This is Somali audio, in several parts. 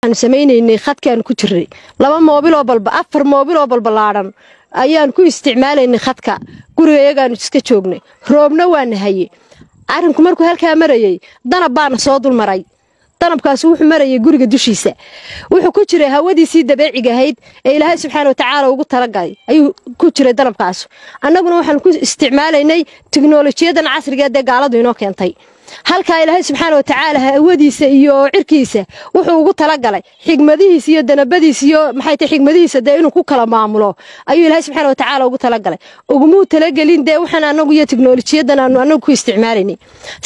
aan sameeynay khadkaan ku jiray laba moobil oo balba afar moobil oo balbalaaran ayaan ku isticmaalaynay khadka gurigayagaan iska joognay roobna waan haye arinku markuu halka marayay danab baan soo dul maray danabkaas wuxuu marayay guriga dushiisa wuxuu ku jiray hawadiisii dabeeciga ahayd ee Ilaahay subxaanahu wa ta'aala ugu talagalay ayuu ku jiray danabkaas annaguna waxaan ku isticmaalaynay tiknoolajiyadan casriga ah ee gaaladu inoo keentay halka Ilaahay subxaanahu wa ta'aala hawadiisa iyo cirkiisa wuxuu ugu talagalay xigmadihiisa iyo danabadiisa iyo maxay tahay xigmadiisa inuu ku kala maamulo ayuu Ilaahay subxaanahu wa ta'aala ugu talagalay ugu talagalin waxaan anagu iyo tiknoolajiyadan anagu ku isticmaalaynay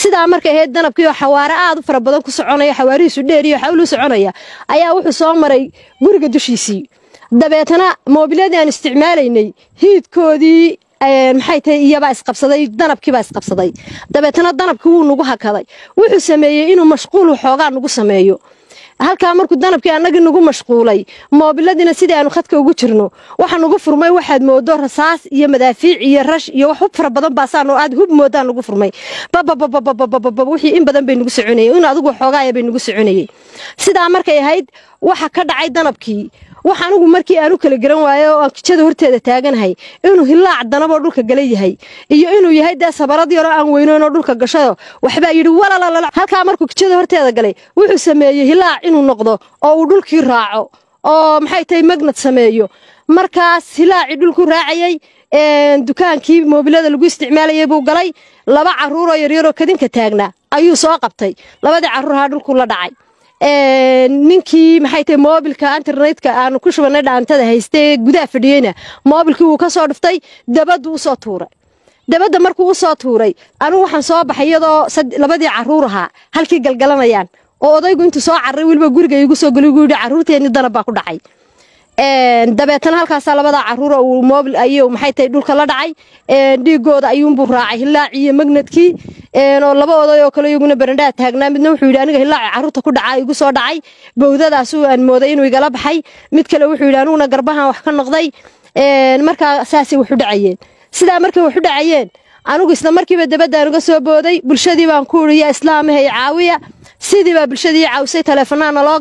sida marka ahayd danabkii xawaare aad u fara badan ku soconaya xawaarihiisu dheer iyo xawlu soconaya ayaa wuxuu soo maray guriga dushiisii dabeetana moobiladii aan isticmaalaynay hiidkoodii maxay tahay iyaba isqabsaday danabkii baa isqabsaday dabeetana danabkii wuu nagu hakaday wuxuu sameeyay inuu mashquul xoogaa nagu sameeyo halka markuu danabkii anagi nagu mashquulay moobiladina sidii aanu khadka ugu jirno waxa nagu furmay waxaad moodo rasaas iyo madaafiic iyo rash iyo wax fara badan baasan oo aad hub moodaan nagu furmay wixii in badan bay nagu soconayeen in adigu xoogaa bay nagu soconayeen sida markay ahayd waxa ka dhacay danabkii waxaan ugu markii aanu kala garan waayo oo kijada horteeda taaganahay inuu hilaac danabo dhulka galay yahay iyo inuu yahay sabarad yar oo aan weynoon oo dhulka gasho waxba yiri walala halka markuu kijada horteeda galay wuxuu sameeyay hilaac inuu noqdo oo uu dhulkii raaco oo maxay tahay magnad sameeyo markaas hilaaci dhulku raacayay dukaankii moobilada lagu isticmaalayay buu galay laba caruur oo yar oo kadinka taagna ayuu soo qabtay labadii caruur ha dhulku la dhacay ninkii maxay tahay moobilka internetka aan ku shubanay dhaantada haystay gudaha fadhiyayna moobilkii uu ka soo dhiftay dabadu u soo tuuray dabada markuu u soo tuuray anigu waxaan soo baxay iyadoo labadii caruur ahaa halkii galgalanayaan oo odaygu intuu soo carray waliba guriga igu soo galay ugu yiri caruurteeni danab baa ku dhacay dabeetana halkaas labada caruur oo moobil ayuu maxay tahay dhulka la dhacay dhigooda ayuu buu raacay hilaac iyo magnadkii oo laba oday oo kale iyaguna barandhaa taagnaa midna wuxuu yiri aniga hilaac caruurta ku dhacay igu soo dhacay bowdadaas uu aan mooday inuu igala baxay mid kale wuxuu yiri anuna garbahan wax ka noqday marka asaasi wuxuu dhacayeen sida markii wuxuu dhacayeen anigu isla markiiba dabadaan uga soo booday bulshadii baan ku uriya islaamahay caawiya sidii baa bulshadii caawsay telefoonana loo